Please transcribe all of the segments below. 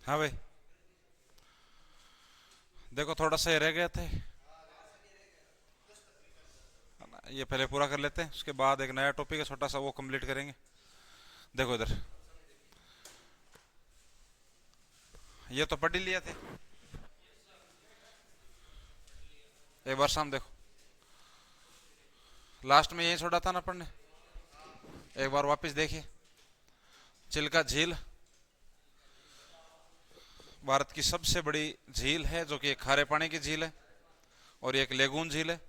हाँ भाई, देखो थोड़ा सा ही रह गए थे। ये पहले पूरा कर लेते हैं, उसके बाद एक नया टॉपिक है छोटा सा, वो कंप्लीट करेंगे। देखो इधर, ये तो पढ़ ही लिए थे। एक बार शाम देखो, लास्ट में यही छोड़ा था ना पढ़ने। एक बार वापस देखिए। चिल्का झील भारत की सबसे बड़ी झील है, जो कि एक खारे पानी की झील है और एक लेगून झील है।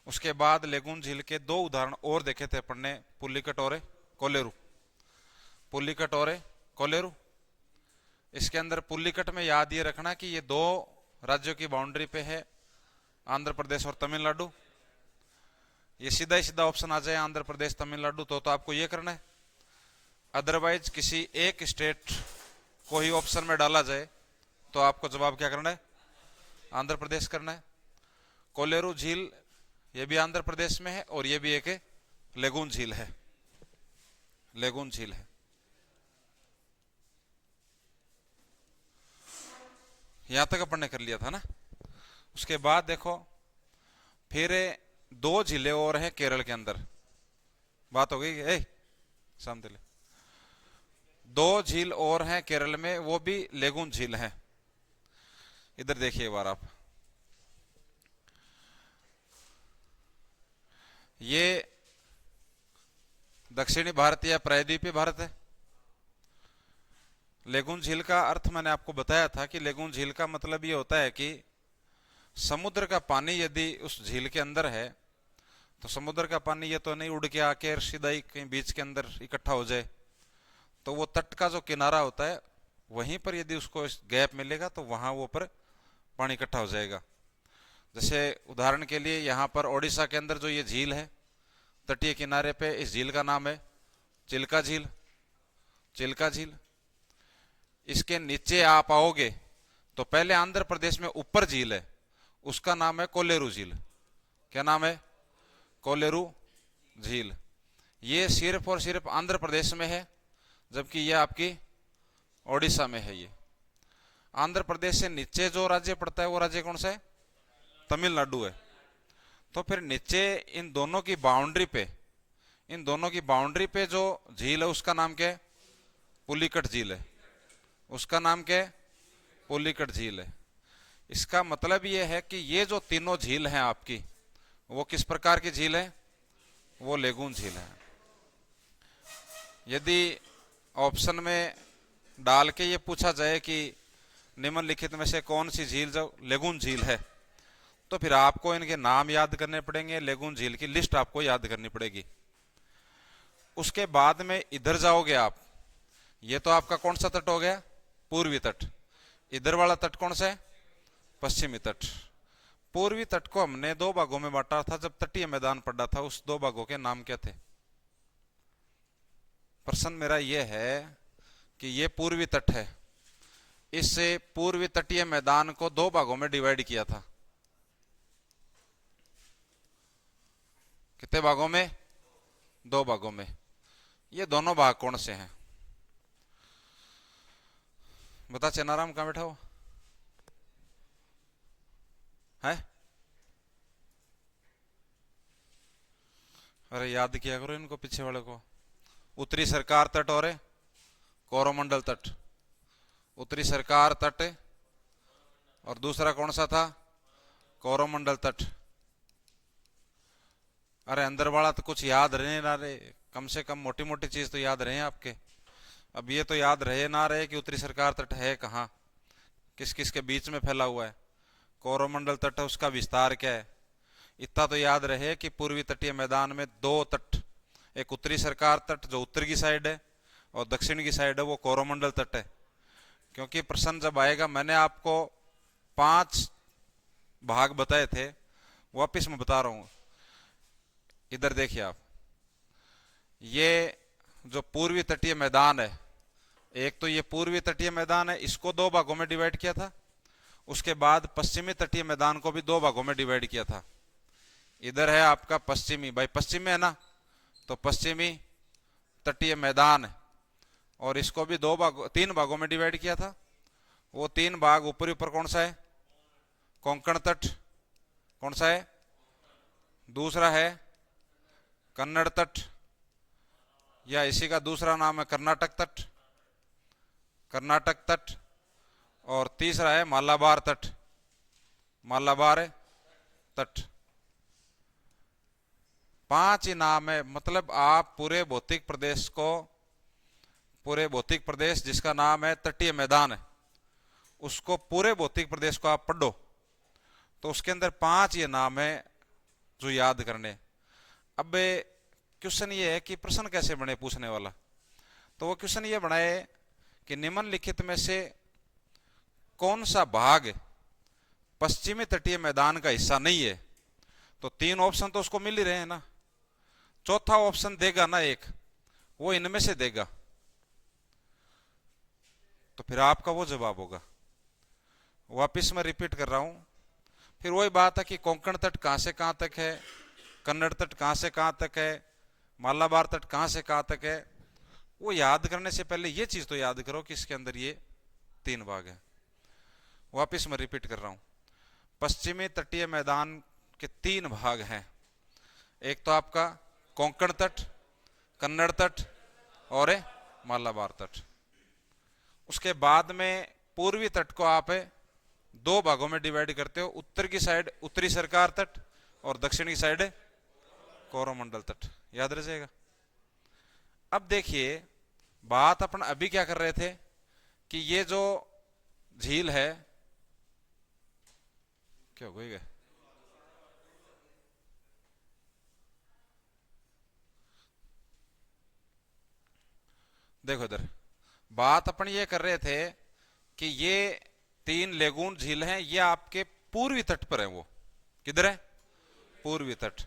उसके बाद लेगून झील के दो उदाहरण और देखे थे अपन ने, पुलिकट और कोलेरू। पुलिकट और कोलेरू। इसके अंदर पुलिकट में याद ये रखना कि ये दो राज्यों की बाउंड्री पे है, आंध्र प्रदेश और तमिलनाडु। ये सीधा ही सीधा ऑप्शन आ जाए आंध्र प्रदेश तमिलनाडु, तो आपको ये करना है। अदरवाइज किसी एक स्टेट को ही ऑप्शन में डाला जाए तो आपको जवाब क्या करना है, आंध्र प्रदेश करना है। कोलेरू झील ये भी आंध्र प्रदेश में है और ये भी एक लेगून झील है। लेगून झील है। यहां तक अपन ने कर लिया था ना। उसके बाद देखो, फिर दो झीलें और हैं केरल के अंदर। बात हो गई ए सामने। दो झील और हैं केरल में, वो भी लेगून झील है। इधर देखिए एक बार आप, ये दक्षिणी भारत या प्रायद्वीपीय भारत है। लेगून झील का अर्थ मैंने आपको बताया था कि लेगून झील का मतलब ये होता है कि समुद्र का पानी यदि उस झील के अंदर है, तो समुद्र का पानी ये तो नहीं उड़ के आके सीधा ही कहीं बीच के अंदर इकट्ठा हो जाए, तो वो तट का जो किनारा होता है वहीं पर यदि उसको गैप मिलेगा तो वहां वो पर पानी इकट्ठा हो जाएगा। जैसे उदाहरण के लिए यहाँ पर ओडिशा के अंदर जो ये झील है, तटीय किनारे पे, इस झील का नाम है चिल्का झील। चिल्का झील। इसके नीचे आप आओगे तो पहले आंध्र प्रदेश में ऊपर झील है, उसका नाम है कोलेरू झील। क्या नाम है, कोलेरू झील। ये सिर्फ और सिर्फ आंध्र प्रदेश में है, जबकि यह आपकी ओडिशा में है। ये आंध्र प्रदेश से नीचे जो राज्य पड़ता है वो राज्य कौन सा है, तमिलनाडु है। तो फिर नीचे इन दोनों की बाउंड्री पे, इन दोनों की बाउंड्री पे जो झील है उसका नाम क्या है, पुलिकट झील है। उसका नाम क्या है, पुलिकट झील है। इसका मतलब यह है कि ये जो तीनों झील हैं आपकी, वो किस प्रकार की झील है, वो लेगून झील है। यदि ऑप्शन में डाल के ये पूछा जाए कि निम्नलिखित में से कौन सी झील जो लेगून झील है, तो फिर आपको इनके नाम याद करने पड़ेंगे, लेगून झील की लिस्ट आपको याद करनी पड़ेगी। उसके बाद में इधर जाओगे आप, ये तो आपका कौन सा तट हो गया, पूर्वी तट। इधर वाला तट कौन सा है, पश्चिमी तट। पूर्वी तट को हमने दो भागों में बांटा था जब तटीय मैदान पड़ा था, उस दो भागों के नाम क्या थे। प्रश्न मेरा यह है कि ये पूर्वी तट है, इस पूर्वी तटीय मैदान को दो भागों में डिवाइड किया था। कितने भागों में, दो भागों में। ये दोनों भाग कौन से हैं, बता चेनाराम, कहां बैठा हो है। अरे याद किया करो इनको, पीछे वाले को। उत्तरी सरकार तट और कोरोमंडल तट। उत्तरी सरकार तट और दूसरा कौन सा था, कोरोमंडल तट। अरे अंदर वाला तो कुछ याद रहे ना रहे, कम से कम मोटी मोटी चीज तो याद रहे आपके। अब ये तो याद रहे ना रहे कि उत्तरी सरकार तट है कहाँ, किस किस के बीच में फैला हुआ है, कोरोमंडल तट है उसका विस्तार क्या है। इतना तो याद रहे कि पूर्वी तटीय मैदान में दो तट, एक उत्तरी सरकार तट जो उत्तर की साइड है और दक्षिण की साइड है वो कोरोमंडल तट है। क्योंकि प्रश्न जब आएगा, मैंने आपको 5 भाग बताए थे, वापिस मैं बता रहा हूं। इधर देखिए आप, ये जो पूर्वी तटीय मैदान है, एक तो ये पूर्वी तटीय मैदान है, इसको दो भागों में डिवाइड किया था। उसके बाद पश्चिमी तटीय मैदान को भी दो भागों में डिवाइड किया था। इधर है आपका पश्चिमी, भाई पश्चिम में है ना, तो पश्चिमी तटीय मैदान, और इसको भी तीन भागों में डिवाइड किया था। वो तीन भाग ऊपरी ऊपर कौन सा है? कोंकण तट। कौन सा है? दूसरा है कन्नड़ तट, या इसी का दूसरा नाम है कर्नाटक तट, कर्नाटक तट। और तीसरा है मालाबार तट, मालाबार तट। 5 ही नाम है। मतलब आप पूरे भौतिक प्रदेश को, पूरे भौतिक प्रदेश जिसका नाम है तटीय मैदान है, उसको पूरे भौतिक प्रदेश को आप पढ़ो तो उसके अंदर 5 ये नाम है जो याद करने। अब क्वेश्चन ये है कि प्रश्न कैसे बने पूछने वाला। तो वो क्वेश्चन ये बनाए कि निम्नलिखित में से कौन सा भाग पश्चिमी तटीय मैदान का हिस्सा नहीं है। तो 3 ऑप्शन तो उसको मिल ही रहे हैं ना। चौथा ऑप्शन देगा ना एक, वो इनमें से देगा, तो फिर आपका वो जवाब होगा। वापिस मैं रिपीट कर रहा हूं। फिर वही बात है कि कोंकण तट कहां से कहां तक है, कन्नड़ तट कहां से कहां तक है, मालाबार तट कहां से कहां तक है। वो याद करने से पहले ये चीज तो याद करो कि इसके अंदर ये 3 भाग है। वापिस मैं रिपीट कर रहा हूं। पश्चिमी तटीय मैदान के 3 भाग हैं। एक तो आपका कोंकण तट, कन्नड़ तट और मालाबार तट। उसके बाद में पूर्वी तट को आप 2 भागों में डिवाइड करते हो। उत्तर की साइड उत्तरी सरकार तट और दक्षिण की साइड कोरोमंडल तट। याद रह जाएगा। अब देखिए, बात अपन अभी क्या कर रहे थे कि ये जो झील है, क्या हो गई? देखो इधर बात अपन ये कर रहे थे कि ये 3 लेगून झील हैं, ये आपके पूर्वी तट पर है। वो किधर है? पूर्वी तट।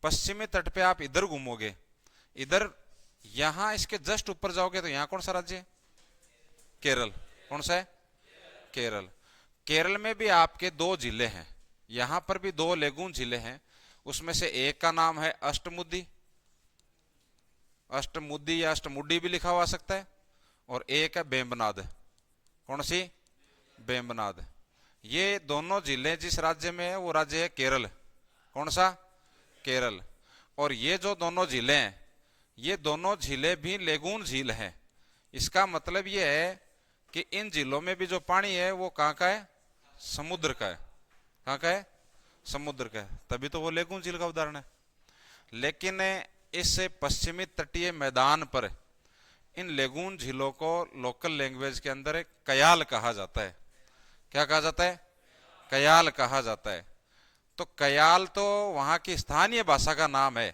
पश्चिमी तट पे आप इधर घूमोगे, इधर यहां इसके जस्ट ऊपर जाओगे तो यहां कौन सा राज्य है? केरल। कौन सा है? केरल। केरल में भी आपके 2 जिले हैं, यहां पर भी 2 लेगून जिले हैं। उसमें से एक का नाम है अष्टमुदी, अष्टमुदी या अष्टमुडी भी लिखा हुआ सकता है, और एक है बेम्बनाद। कौन सी? बेम्बनाद। ये दोनों जिले जिस राज्य में है वो राज्य है केरल। कौन सा? केरल। और ये जो दोनों जिले हैं, ये दोनों झीलें भी लेगून झील हैं। इसका मतलब ये है कि इन झीलों में भी जो पानी है वो कहां का है? समुद्र का है। कहां का है? समुद्र का है। तभी तो वो लेगून झील का उदाहरण है। लेकिन इस पश्चिमी तटीय मैदान पर इन लेगून झीलों को लोकल लैंग्वेज के अंदर कयाल कहा जाता है। क्या कहा जाता है? कयाल कहा जाता है। तो कयाल तो वहां की स्थानीय भाषा का नाम है,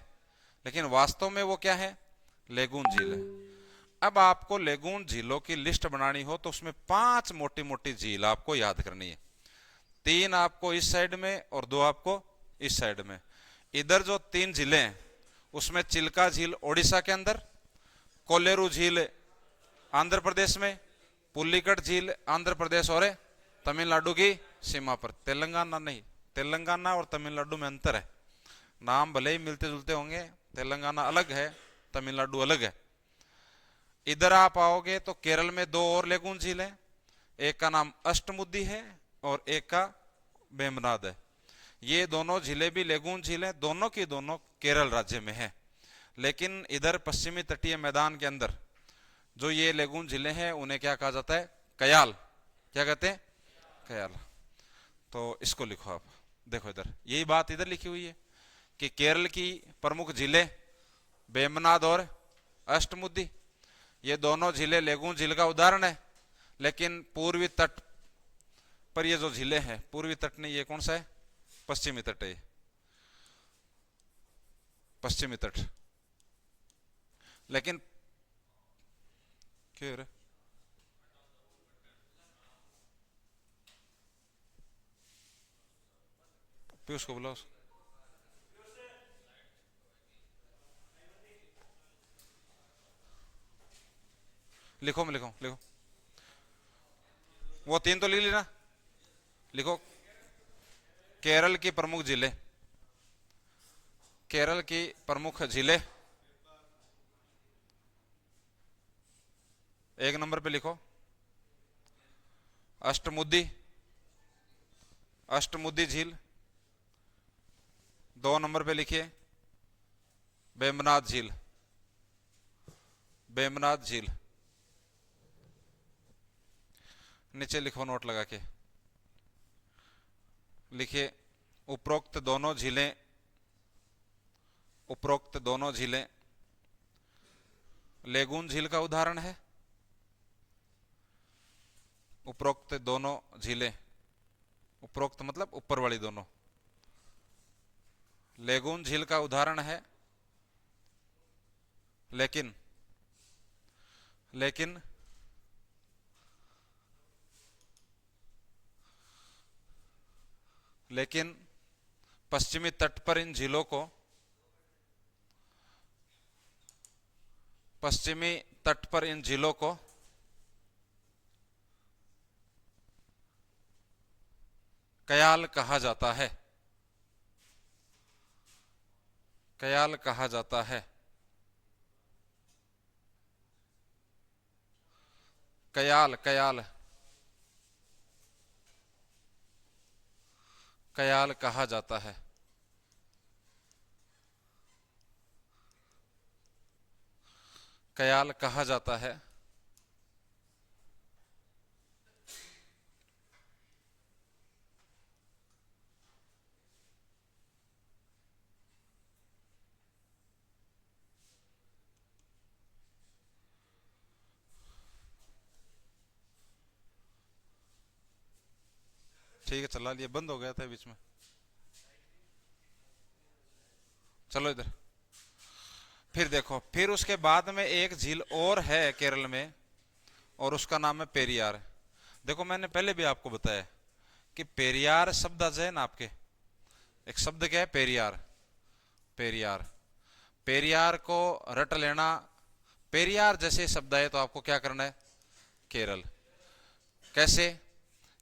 लेकिन वास्तव में वो क्या है? लेगून झील है। अब आपको लेगून झीलों की लिस्ट बनानी हो तो उसमें 5 मोटी मोटी झील आपको याद करनी है। 3 आपको इस साइड में और 2 आपको इस साइड में। इधर जो 3 झीलें हैं उसमें चिल्का झील ओडिशा के अंदर, कोलेरू झील आंध्र प्रदेश में, पुल्लिकट झील आंध्र प्रदेश और तमिलनाडु की सीमा पर। तेलंगाना नहीं, तेलंगाना और तमिलनाडु में अंतर है। नाम भले ही मिलते जुलते होंगे, तेलंगाना अलग है, तमिलनाडु अलग है। इधर आप आओगे तो केरल में 2 और लेगून झील है। एक का नाम अष्टमुदी है और एक का बेम्बनाद है। ये दोनों झीलें भी लेगून झील हैं, दोनों की दोनों केरल राज्य में है। लेकिन इधर पश्चिमी तटीय मैदान के अंदर जो ये लेगून झीलें हैं उन्हें क्या कहा जाता है? कयाल। क्या कहते हैं? कयाल। तो इसको लिखो आप। देखो इधर यही बात इधर लिखी हुई है कि केरल की प्रमुख झीलें बेम्बनाद और अष्टमुदी, ये दोनों झीलें लेगून झील का उदाहरण है। लेकिन पूर्वी तट पर ये जो झीलें हैं, पूर्वी तट नहीं, ये कौन सा है? पश्चिमी तट है। पश्चिमी तट। लेकिन क्यों रे? पीयूष को बुलाओ। लिखो, मैं लिखो, लिखो। वो 3 तो लिख लेना। लिखो केरल की प्रमुख जिले, केरल की प्रमुख जिले, एक नंबर पे लिखो अष्टमुदी, अष्टमुदी झील। 2 नंबर पे लिखिए बेमनाथ झील, बेमनाथ झील। नीचे लिखो नोट लगा के, लिखिए उपरोक्त दोनों झीलें, उपरोक्त दोनों झीलें लेगून झील का उदाहरण है। उपरोक्त दोनों झीलें, उपरोक्त मतलब ऊपर वाली दोनों, लेगून झील का उदाहरण है। लेकिन लेकिन लेकिन पश्चिमी तट पर इन झीलों को, पश्चिमी तट पर इन झीलों को कयाल कहा जाता है, कयाल कहा जाता है। कयाल, कयाल, कयाल कहा जाता है। कयाल कहा जाता है। ठीक है, चला लिया, बंद हो गया था बीच में। चलो इधर, फिर देखो, फिर उसके बाद में एक झील और है केरल में और उसका नाम है पेरियार। देखो मैंने पहले भी आपको बताया कि पेरियार शब्द आ जाए ना आपके, एक शब्द क्या है पेरियार, पेरियार, पेरियार को रट लेना। पेरियार जैसे शब्द आए तो आपको क्या करना है, केरल। कैसे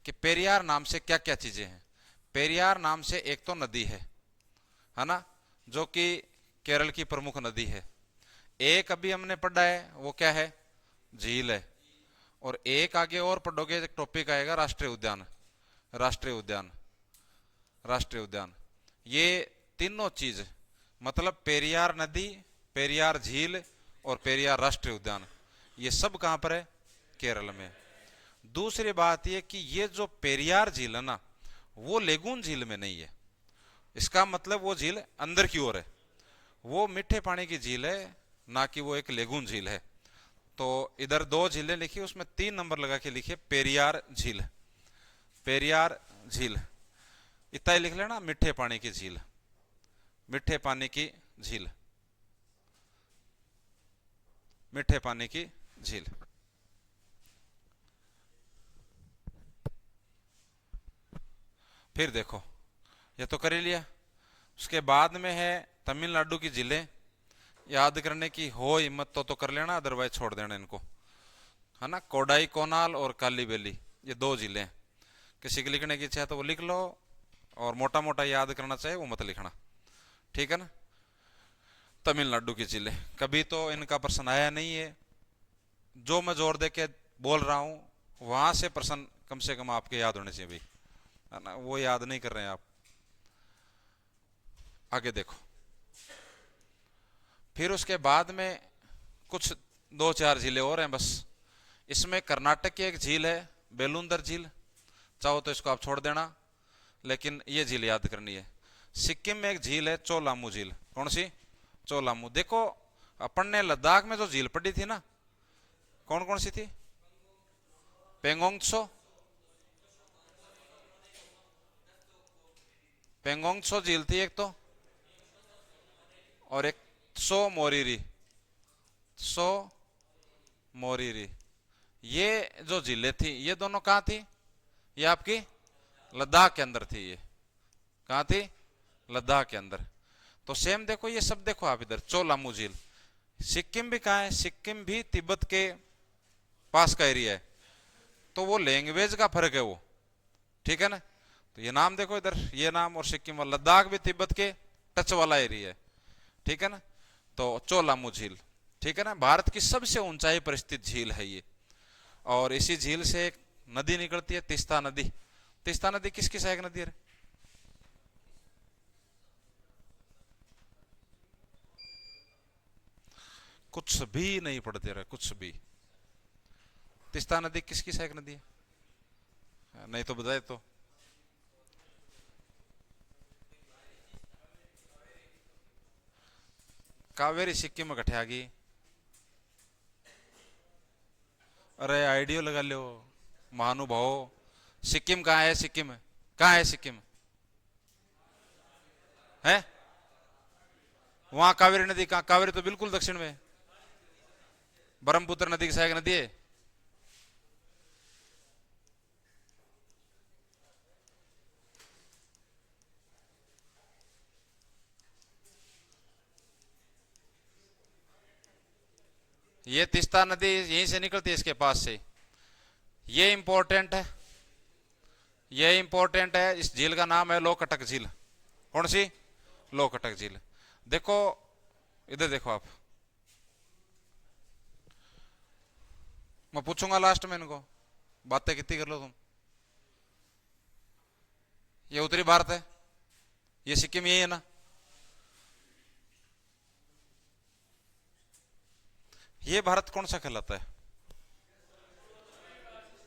कि पेरियार नाम से क्या क्या चीजें हैं। पेरियार नाम से एक तो नदी है ना, जो कि केरल की प्रमुख नदी है। एक अभी हमने पढ़ा है वो क्या है, झील है। और एक आगे और पढ़ोगे एक टॉपिक आएगा राष्ट्रीय उद्यान, राष्ट्रीय उद्यान, राष्ट्रीय उद्यान। ये तीनों चीज मतलब पेरियार नदी, पेरियार झील और पेरियार राष्ट्रीय उद्यान, ये सब कहां पर है, केरल में। दूसरी बात ये कि ये जो पेरियार झील है ना, वो लेगून झील में नहीं है। इसका मतलब वो झील अंदर की ओर है, वो मीठे पानी की झील है, ना कि वो एक लेगून झील है। तो इधर 2 झीलें लिखी, उसमें 3 नंबर लगा के लिखिए पेरियार झील, पेरियार झील। इतना ही लिख लेना, मीठे पानी की झील, मीठे पानी की झील, मीठे पानी की झील। फिर देखो, ये तो कर ही लिया। उसके बाद में है तमिलनाडु की झीलें। याद करने की हो हिम्मत तो कर लेना, अदरवाइज छोड़ देना इनको, है ना। कोडाई कोनाल और कालीबेली, ये 2 झीलें। किसी की लिखने की इच्छा है तो वो लिख लो, और मोटा मोटा याद करना चाहिए वो मत लिखना, ठीक है ना। तमिलनाडु की झीलें, कभी तो इनका प्रश्न आया नहीं है। जो मैं जोर दे के बोल रहा हूं वहां से प्रश्न कम से कम आपके याद होने चाहिए भाई, है ना। वो याद नहीं कर रहे हैं आप। आगे देखो, फिर उसके बाद में कुछ 2-4 झीलें और हैं बस। इसमें कर्नाटक की एक झील है बेलुंदर झील, चाहो तो इसको आप छोड़ देना, लेकिन ये झील याद करनी है। सिक्किम में एक झील है चोलामू झील। कौन सी, चोलामू। देखो अपन ने लद्दाख में जो झील पड़ी थी ना, कौन कौन सी थी, पेंगोंग त्सो, पेंगोंग त्सो झील थी एक तो, और एक त्सो मोरिरी, त्सो मोरिरी। ये जो झीलें थी ये दोनों कहां थी, ये आपकी लद्दाख के अंदर थी। ये कहां थी, लद्दाख के अंदर। तो सेम देखो ये सब, देखो आप इधर चोलामू झील। सिक्किम भी कहां है, सिक्किम भी तिब्बत के पास का एरिया है, तो वो लैंग्वेज का फर्क है वो, ठीक है ना। तो ये नाम देखो इधर, ये नाम और सिक्किम और लद्दाख भी तिब्बत के टच वाला एरिया है, ठीक है ना। तो चोलामू झील, ठीक है ना, भारत की सबसे ऊंचाई पर स्थित झील है ये। और इसी झील से एक नदी निकलती है, तीस्ता नदी। तीस्ता नदी किसकी सहायक नदी है? कुछ भी नहीं पढ़ते रहे, कुछ भी। तीस्ता नदी किसकी सहायक नदी है? नहीं तो बताए तो। कावेरी सिक्किम में कटे आ गई। अरे आइडियो लगा लो महानुभाव। सिक्किम कहाँ है? सिक्किम कहाँ है? सिक्किम है वहां कावेरी नदी कहाँ? कावेरी तो बिल्कुल दक्षिण में। ब्रह्मपुत्र नदी की सहायक नदी है। ये तीस्ता नदी यहीं से निकलती है, इसके पास से। ये इंपॉर्टेंट है, ये इंपॉर्टेंट है। इस झील का नाम है लोकटक झील। कौन सी? लोकटक झील। देखो इधर देखो आप, मैं पूछूंगा लास्ट में इनको, बातें कितनी कर लो तुम। ये उत्तरी भारत है, ये सिक्किम यही है ना। ये भारत कौन सा कहलाता है?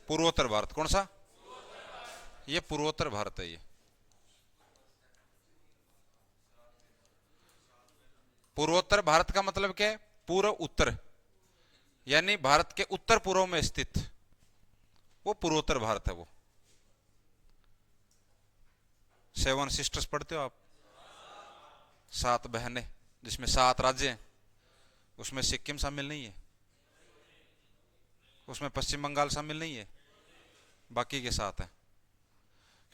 पूर्वोत्तर भारत। कौन सा? ये पूर्वोत्तर भारत है। ये पूर्वोत्तर भारत का मतलब क्या है? पूर्व उत्तर, यानी भारत के उत्तर पूर्व में स्थित वो पूर्वोत्तर भारत है। वो 7 सिस्टर्स पढ़ते हो आप? 7 बहनें, जिसमें 7 राज्य हैं। उसमें सिक्किम शामिल नहीं है, उसमें पश्चिम बंगाल शामिल नहीं है, बाकी के 7 हैं।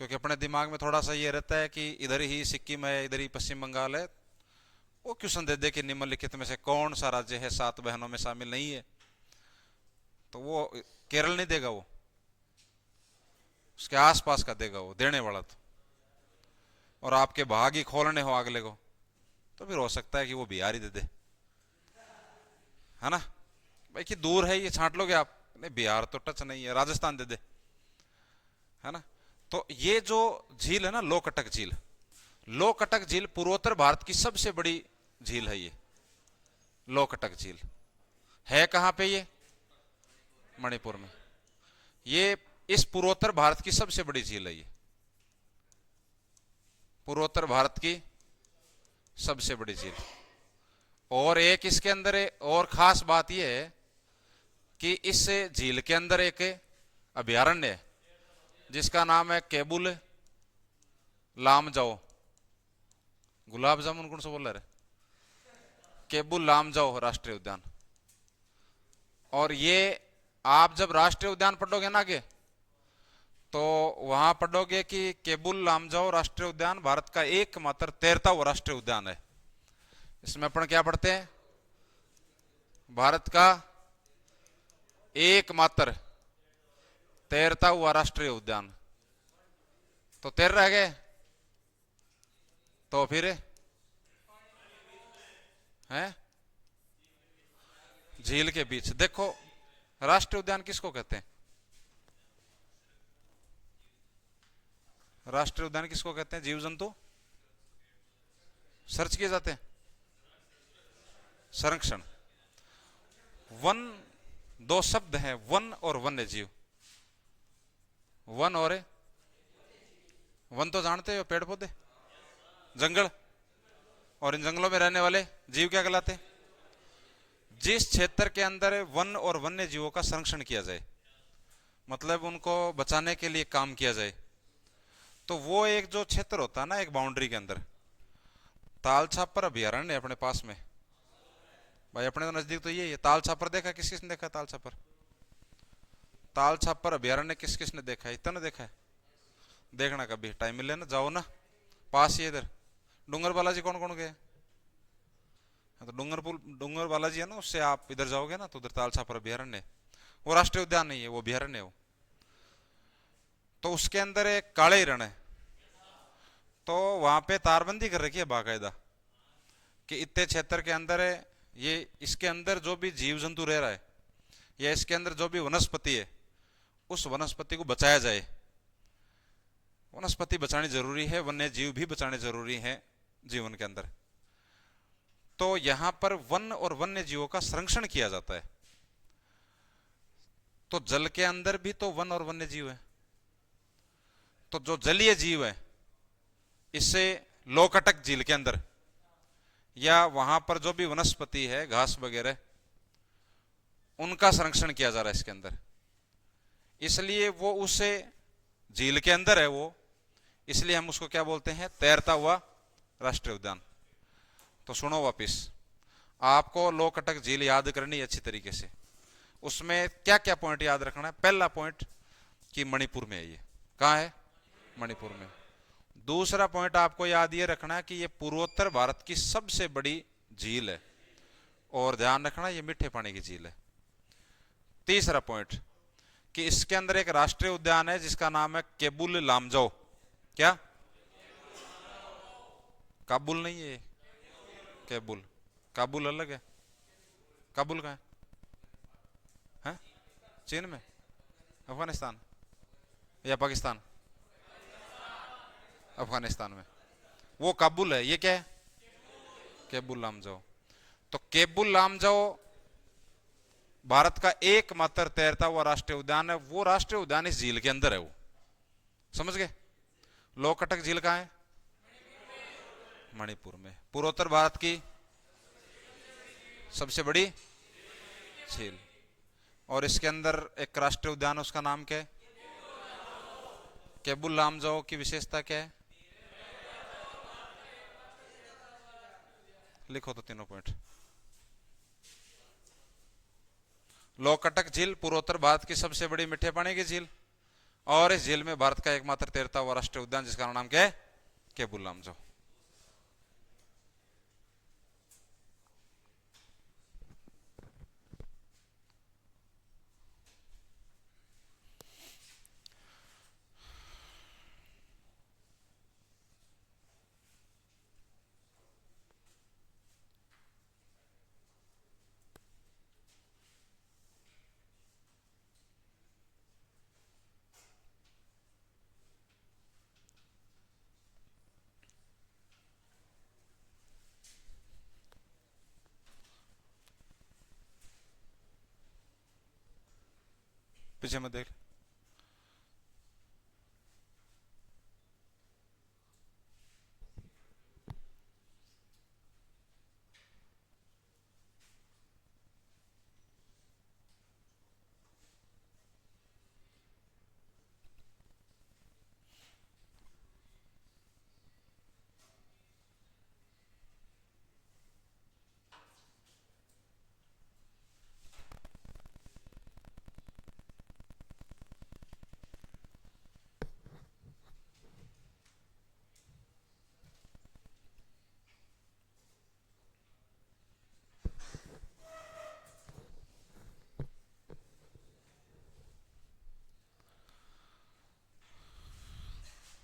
क्योंकि अपने दिमाग में थोड़ा सा ये रहता है कि इधर ही सिक्किम है, इधर ही पश्चिम बंगाल है। वो क्वेश्चन दे दे कि निम्नलिखित में से कौन सा राज्य है 7 बहनों में शामिल नहीं है, तो वो केरल नहीं देगा, वो उसके आसपास का देगा वो देने वाला। तो और आपके भाग ही खोलने हो अगले को, तो फिर हो सकता है कि वो बिहार ही दे दे, है ना भाई। कि दूर है ये छांट लोगे आप? नहीं, बिहार तो टच नहीं है, राजस्थान दे दे, है ना। तो ये जो झील है ना, लोकटक झील, लोकटक झील पूर्वोत्तर भारत की सबसे बड़ी झील है। ये लोकटक झील है कहां पे? ये मणिपुर में। ये इस पूर्वोत्तर भारत की सबसे बड़ी झील है। ये पूर्वोत्तर भारत की सबसे बड़ी झील। और एक इसके अंदर और खास बात यह है कि इस झील के अंदर एक अभयारण्य है जिसका नाम है केबुल लामजाओ। गुलाब जामुन कौन सा बोल रहे? केबुल लामजाओ राष्ट्रीय उद्यान। और ये आप जब राष्ट्रीय उद्यान पढ़ोगे ना आगे, तो वहां पढ़ोगे कि केबुल लामजाओ राष्ट्रीय उद्यान भारत का एकमात्र तैरता हुआ राष्ट्रीय उद्यान है। इसमें अपन क्या पढ़ते हैं? भारत का एकमात्र तैरता हुआ राष्ट्रीय उद्यान। तो तैर रह गए, तो फिर हैं झील के बीच। देखो राष्ट्रीय उद्यान किसको कहते हैं? राष्ट्रीय उद्यान किसको कहते हैं? जीव जंतु सर्च किए जाते हैं। संरक्षण। वन, 2 शब्द हैं, वन और वन्य जीव। वन और वन तो जानते हो, पेड़ पौधे, जंगल। और इन जंगलों में रहने वाले जीव क्या कहलाते हैं? जिस क्षेत्र के अंदर वन और वन्य जीवों का संरक्षण किया जाए, मतलब उनको बचाने के लिए काम किया जाए, तो वो एक जो क्षेत्र होता है ना, एक बाउंड्री के अंदर। ताल छापर अभयारण्य अपने पास में भाई, अपने तो नजदीक तो ये है। ताल छापर देखा? किस किसने देखा ताल छापर? ताल छापर अभयारण्य किस किसने देखा है? इतना देखा है? देखना कभी टाइम मिले ना, जाओ ना, पास ही इधर। डूंगर बालाजी कौन कौन गए? तो डूंगर बालाजी है ना, उससे आप इधर जाओगे ना, तो उधर ताल छापर अभयारण्य। वो राष्ट्रीय उद्यान नहीं है, वो अभयारण्य है वो। तो उसके अंदर एक काले हिरण है, तो वहां पे तारबंदी कर रखी है बाकायदा कि इतने क्षेत्र के अंदर है ये, इसके अंदर जो भी जीव जंतु रह रहा है या इसके अंदर जो भी वनस्पति है उस वनस्पति को बचाया जाए। वनस्पति बचानी जरूरी है, वन्य जीव भी बचाने जरूरी है जीवन के अंदर। तो यहां पर वन और वन्य जीवों का संरक्षण किया जाता है। तो जल के अंदर भी तो वन और वन्य जीव है। तो जो जलीय जीव है, इससे लोकटक झील के अंदर या वहां पर जो भी वनस्पति है, घास वगैरह, उनका संरक्षण किया जा रहा है इसके अंदर। इसलिए वो उसे झील के अंदर है वो, इसलिए हम उसको क्या बोलते हैं, तैरता हुआ राष्ट्रीय उद्यान। तो सुनो वापिस, आपको लोकटक झील याद करनी है अच्छी तरीके से। उसमें क्या क्या पॉइंट याद रखना है? पहला पॉइंट कि मणिपुर में है, ये कहां है? मणिपुर में। दूसरा पॉइंट आपको याद ये रखना है कि ये पूर्वोत्तर भारत की सबसे बड़ी झील है, और ध्यान रखना ये मीठे पानी की झील है। तीसरा पॉइंट कि इसके अंदर एक राष्ट्रीय उद्यान है जिसका नाम है केबुल लामजाओ। क्या? काबुल नहीं है, केबुल। काबुल अलग है। काबुल कहां है? चीन में? अफगानिस्तान या पाकिस्तान? अफगानिस्तान में। वो काबुल है, ये क्या है? केबुल लामजाओ। तो केबुल लामजाओ भारत का एकमात्र तैरता हुआ राष्ट्रीय उद्यान है। वो राष्ट्रीय उद्यान इस झील के अंदर है, वो समझ गए? लोकटक झील कहां है? मणिपुर में। पूर्वोत्तर भारत की सबसे बड़ी झील, और इसके अंदर एक राष्ट्रीय उद्यान, उसका नाम क्या है? केबुल लामजाओ की विशेषता क्या है? लिखो तो तीनों पॉइंट। लोकटक झील पूर्वोत्तर भारत की सबसे बड़ी मीठे पानी की झील, और इस झील में भारत का एकमात्र तैरता हुआ राष्ट्रीय उद्यान जिसका नाम क्या है? केबुल लामजाओ। पीछे मत देख।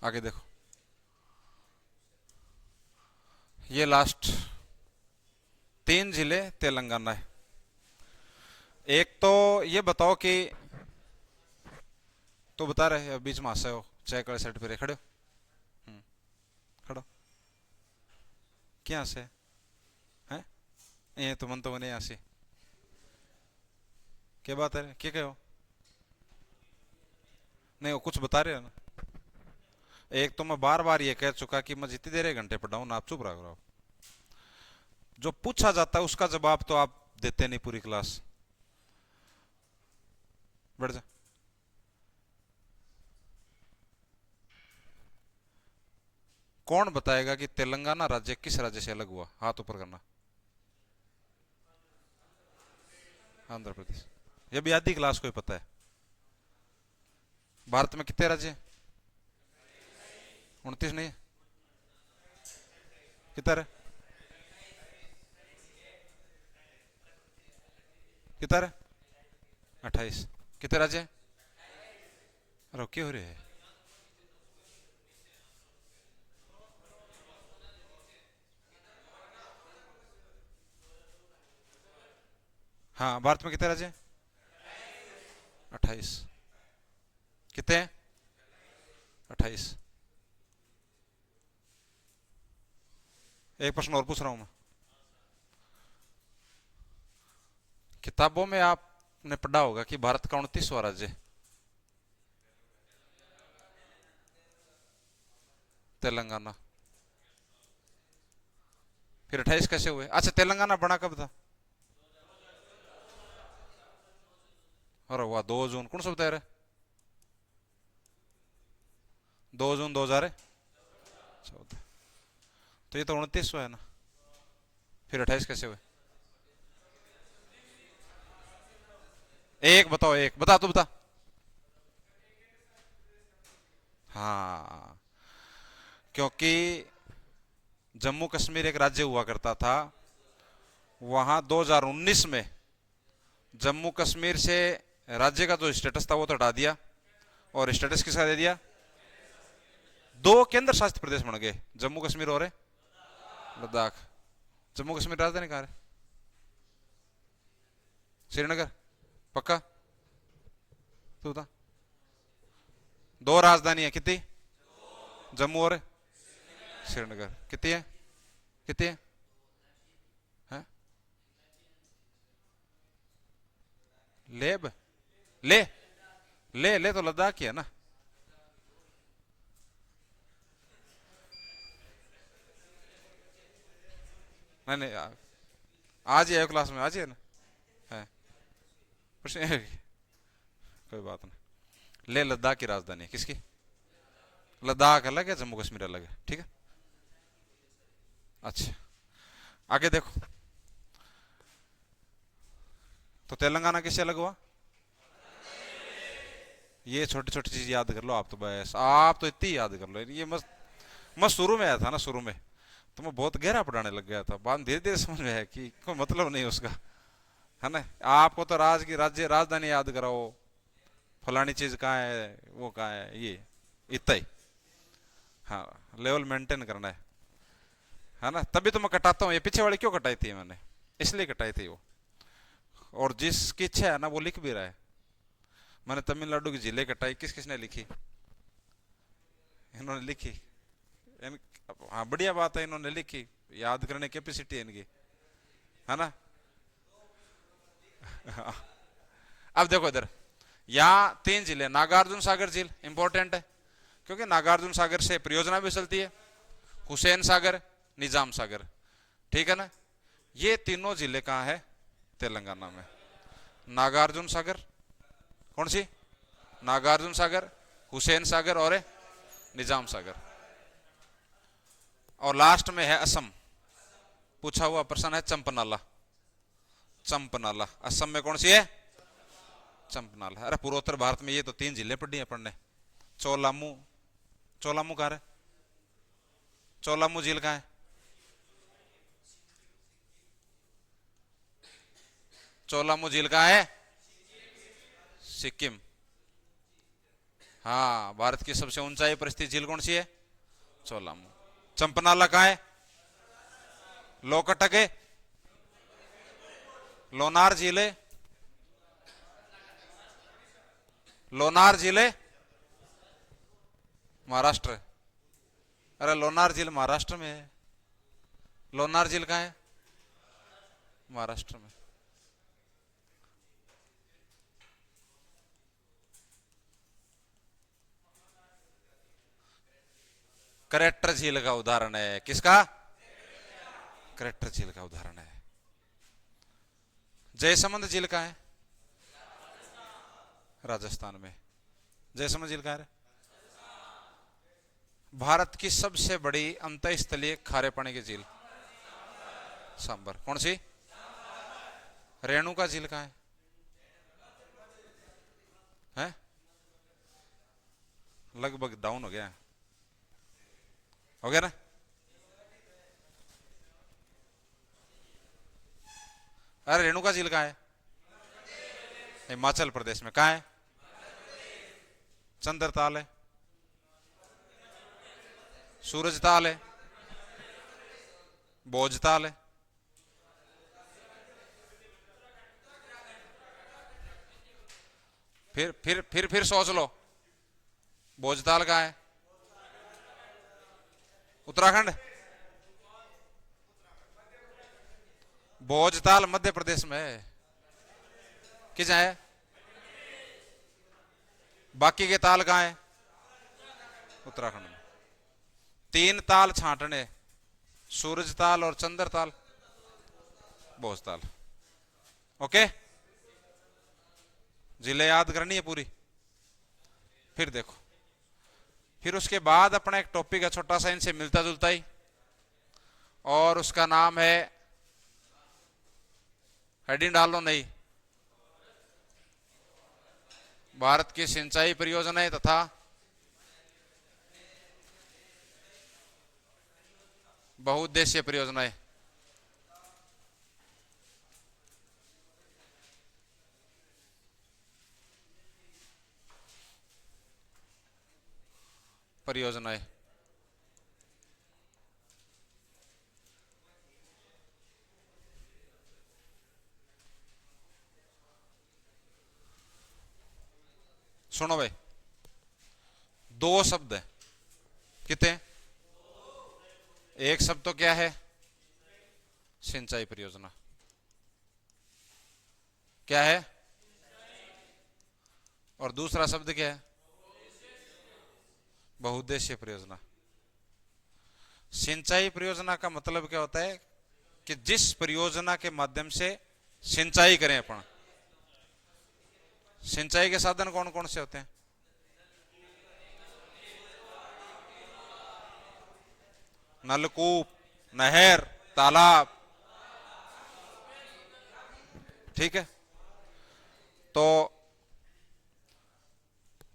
आगे देखो, ये लास्ट 3 जिले तेलंगाना है। एक तो ये बताओ कि, तो बता रहे बीच में हंसे हो, चेक करे साइड पे खड़े हो। खड़ो क्या हंसे हैं? ये तो मन तो बने हंसी। क्या बात है, क्या कहो? नहीं, वो कुछ बता रहे हो ना। एक तो मैं बार बार ये कह चुका कि मैं जितनी देर 1 घंटे पढ़ाऊं ना, आप चुप रहो रहो। जो पूछा जाता है उसका जवाब तो आप देते नहीं पूरी क्लास। बैठ जा। कौन बताएगा कि तेलंगाना राज्य किस राज्य से अलग हुआ? हाथ ऊपर करना। आंध्र प्रदेश। ये भी आधी क्लास को ही पता है। भारत में कितने राज्य हैं? 29 नहीं है? किधर है? किधर है? 28। कितने राज्य हैं? रोके हो रहे हैं। हाँ, भारत में कितने राज्य हैं? 28 कितने हैं? 28। एक प्रश्न और पूछ रहा हूं मैं। किताबों में आपने पढ़ा होगा कि भारत का 29वां राज्य तेलंगाना। फिर 28 कैसे हुए? अच्छा, तेलंगाना बना कब था? अरे वाह, 2 जून कौन सा बता रहे? 2 जून 2014। तो ये तो 29वां है ना, फिर 28 कैसे हुए? एक बताओ, एक बता, तू बता। हाँ, क्योंकि जम्मू कश्मीर एक राज्य हुआ करता था, वहां 2019 में जम्मू कश्मीर से राज्य का जो स्टेटस था वो तो हटा दिया, और स्टेटस किसका दे दिया? 2 केंद्र शासित प्रदेश बन गए, जम्मू कश्मीर और लद्दाख। जम्मू कश्मीर राजधानी कहाँ है? श्रीनगर। पक्का? तू बता। 2 राजधानी है, कितनी? जम्मू और श्रीनगर। कितनी है? कितनी है? हैं? लेब ले ले तो लद्दाख की है ना। नहीं नहीं, आज ही आयो क्लास में, आज ही है ना। है कुछ नहीं है, कोई बात नहीं। ले लद्दाख की राजधानी है, किसकी? लद्दाख अलग है, जम्मू कश्मीर अलग है, ठीक है। अच्छा, आगे देखो। तो तेलंगाना किससे अलग हुआ? ये छोटी छोटी चीज याद कर लो आप, तो बस आप तो इतनी याद कर लो। ये मस्त मस्त शुरू में आया था ना, शुरू में तो मैं बहुत गहरा पढ़ाने लग गया था, बाद में धीरे धीरे समझ में आया कि कोई मतलब नहीं उसका, है ना। आपको तो राज्य राजधानी याद कराओ, फलानी चीज कहाँ है, वो कहाँ है, ये इतना ही। हाँ, लेवल मेंटेन करना है ना। तभी तो मैं कटाता हूँ। ये पीछे वाली क्यों कटाई थी मैंने? इसलिए कटाई थी वो। और जिसकी इच्छा है ना वो लिख भी रहा है। मैंने तमिलनाडु की झीलें कटाई, किस किसने लिखी? इन्होंने लिखी। इन, हाँ, बढ़िया बात है, इन्होंने लिखी। याद करने की कैपेसिटी है इनकी, है ना। अब देखो इधर, यहाँ 3 जिले, नागार्जुन सागर झील इंपॉर्टेंट है, क्योंकि नागार्जुन सागर से परियोजना भी चलती है, हुसैन सागर, निजाम सागर, ठीक है ना। ये तीनों जिले कहाँ है? तेलंगाना में। नागार्जुन सागर, कौन सी? नागार्जुन सागर, हुसैन सागर और निजाम सागर। और लास्ट में है असम। पूछा हुआ प्रश्न है चंपनाला। चंपनाला असम में कौन सी है? चंपनाला। अरे पूर्वोत्तर भारत में ये तो 3 जिले पढ़ी है पढ़ने। चोलामू, चोलामू कहाँ है? चोलामू झील कहाँ है? चोलामू झील कहाँ है? सिक्किम। हाँ, भारत की सबसे ऊंचाई पर स्थित झील कौन सी है? चोलामू। चंपनाला कहाँ है? लोकटक है, लोनार झील है, लोनार झील है महाराष्ट्र है। अरे लोनार झील महाराष्ट्र में है। लोनार झील कहाँ है? महाराष्ट्र में। करेक्टर झील का उदाहरण है, किसका? करेक्टर झील का उदाहरण है। जयसमंद झील कहाँ है? राजस्थान में। जयसमंद झील कहाँ है? भारत की सबसे बड़ी अंतःस्थलीय खारे पानी की झील? सांबर। कौन सी? रेणुका झील कहाँ है? हैं? लगभग डाउन हो गया, हो गया ना। अरे रेणुका झील कहाँ है? हिमाचल प्रदेश में। कहाँ है? चंद्रताल है, सूरजताल है, भोजताल है। फिर सोच लो, भोजताल कहाँ है? उत्तराखंड। भोजताल मध्य प्रदेश में है। किस है? बाकी के ताल कहाँ है? उत्तराखंड में। तीन ताल छांटने, सूरज ताल और चंद्र ताल, भोजताल। ओके, जिले याद करनी है पूरी। फिर देखो, फिर उसके बाद अपना एक टॉपिक है छोटा सा, इनसे मिलता जुलता ही, और उसका नाम है, हेडिंग डाल लो, नहीं, भारत की सिंचाई परियोजनाएं तथा बहुउद्देशीय परियोजनाएं। परियोजनाएं सुनो भाई, दो शब्द है, कितने? एक शब्द तो क्या है? सिंचाई परियोजना। क्या है? और दूसरा शब्द क्या है? बहुउद्देशीय परियोजना। सिंचाई परियोजना का मतलब क्या होता है कि जिस परियोजना के माध्यम से सिंचाई करें अपन। सिंचाई के साधन कौन कौन से होते हैं? नलकूप, नहर, तालाब। ठीक है, तो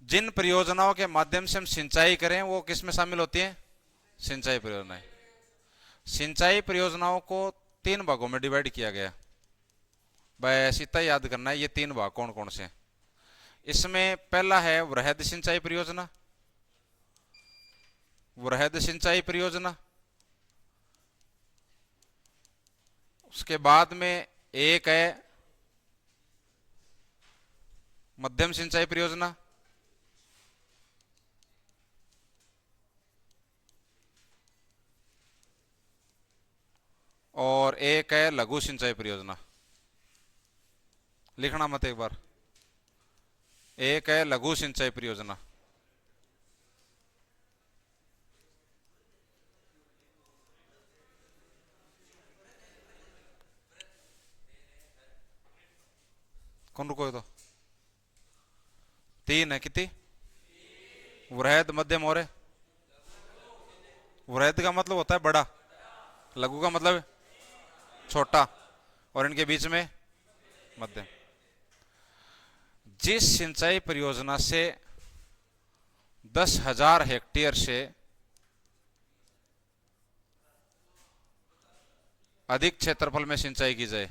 जिन परियोजनाओं के माध्यम से हम सिंचाई करें वो किस में शामिल होती हैं? सिंचाई परियोजनाएं। सिंचाई परियोजनाओं को तीन भागों में डिवाइड किया गया। बस इतना याद करना है, ये तीन भाग कौन कौन से हैं। इसमें पहला है वृहद सिंचाई परियोजना। वृहद सिंचाई परियोजना, उसके बाद में एक है मध्यम सिंचाई परियोजना, और एक है लघु सिंचाई परियोजना। लिखना मत एक बार, एक है लघु सिंचाई परियोजना। कौन रुको तो? तीन है, कितनी? वृहद, मध्यम और वृहद का मतलब होता है बड़ा, लघु का मतलब है छोटा, और इनके बीच में मध्यम। जिस सिंचाई परियोजना से 10,000 हेक्टेयर से अधिक क्षेत्रफल में सिंचाई की जाए,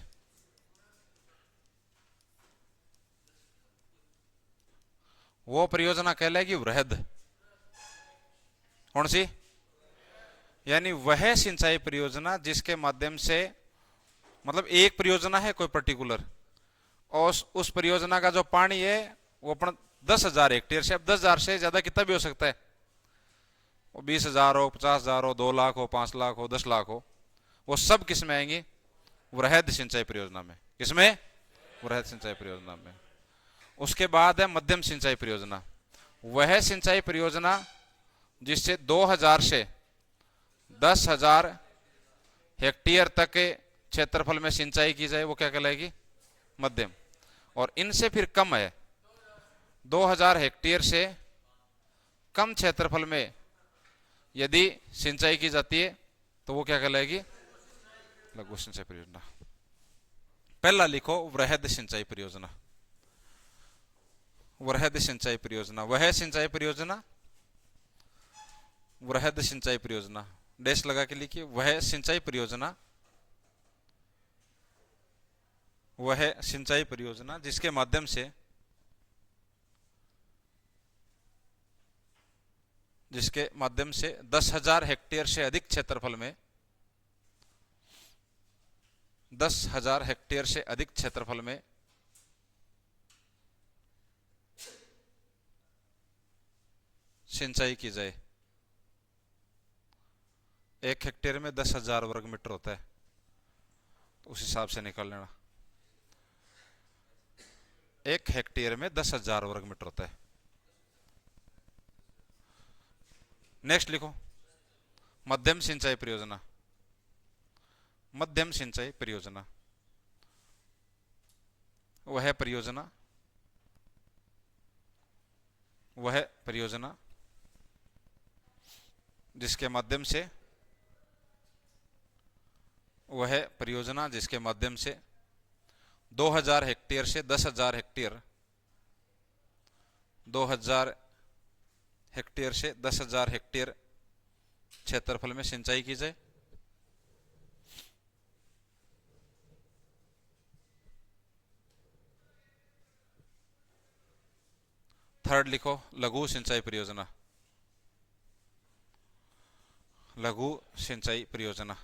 वो परियोजना कहलाएगी वृहद। कौन सी? यानी वह सिंचाई परियोजना जिसके माध्यम से, मतलब एक परियोजना है कोई पर्टिकुलर, और उस परियोजना का जो पानी है वो अपन 10,000 हेक्टेयर से, अब 10,000 से ज्यादा कितना भी हो सकता है, वो 20,000 हो, 50,000 हो, 2 लाख हो, 5 लाख हो, 10 लाख हो, वो सब किस में आएंगी? वृहद सिंचाई परियोजना में। किसमें? वृहद सिंचाई परियोजना में। उसके बाद है मध्यम सिंचाई परियोजना। वह सिंचाई परियोजना जिससे 2,000 से 10,000 हेक्टेयर तक के क्षेत्रफल में सिंचाई की जाए, वो क्या कहलाएगी? मध्यम। और इनसे फिर कम है, 2,000 हेक्टेयर से कम क्षेत्रफल में यदि सिंचाई की जाती है तो वो क्या कहलाएगी? लघु सिंचाई परियोजना। पहला लिखो वृहद सिंचाई परियोजना। वृहद सिंचाई परियोजना, वह सिंचाई परियोजना, वृहद सिंचाई परियोजना, डैश लगा के लिखिए, वह सिंचाई परियोजना, वह सिंचाई परियोजना जिसके माध्यम से 10,000 हेक्टेयर से अधिक क्षेत्रफल में, 10,000 हेक्टेयर से अधिक क्षेत्रफल में सिंचाई की जाए। 1 हेक्टेयर में 10,000 वर्ग मीटर होता है, तो उस हिसाब से निकाल लेना। 1 हेक्टेयर में 10,000 वर्ग मीटर होता है। नेक्स्ट लिखो, मध्यम सिंचाई परियोजना। मध्यम सिंचाई परियोजना वह परियोजना जिसके माध्यम से वह परियोजना जिसके माध्यम से 2000 हेक्टेयर से 10,000 हेक्टेयर 2000 हेक्टेयर से 10,000 हेक्टेयर क्षेत्रफल में सिंचाई की जाए। थर्ड लिखो, लघु सिंचाई परियोजना। लघु सिंचाई परियोजना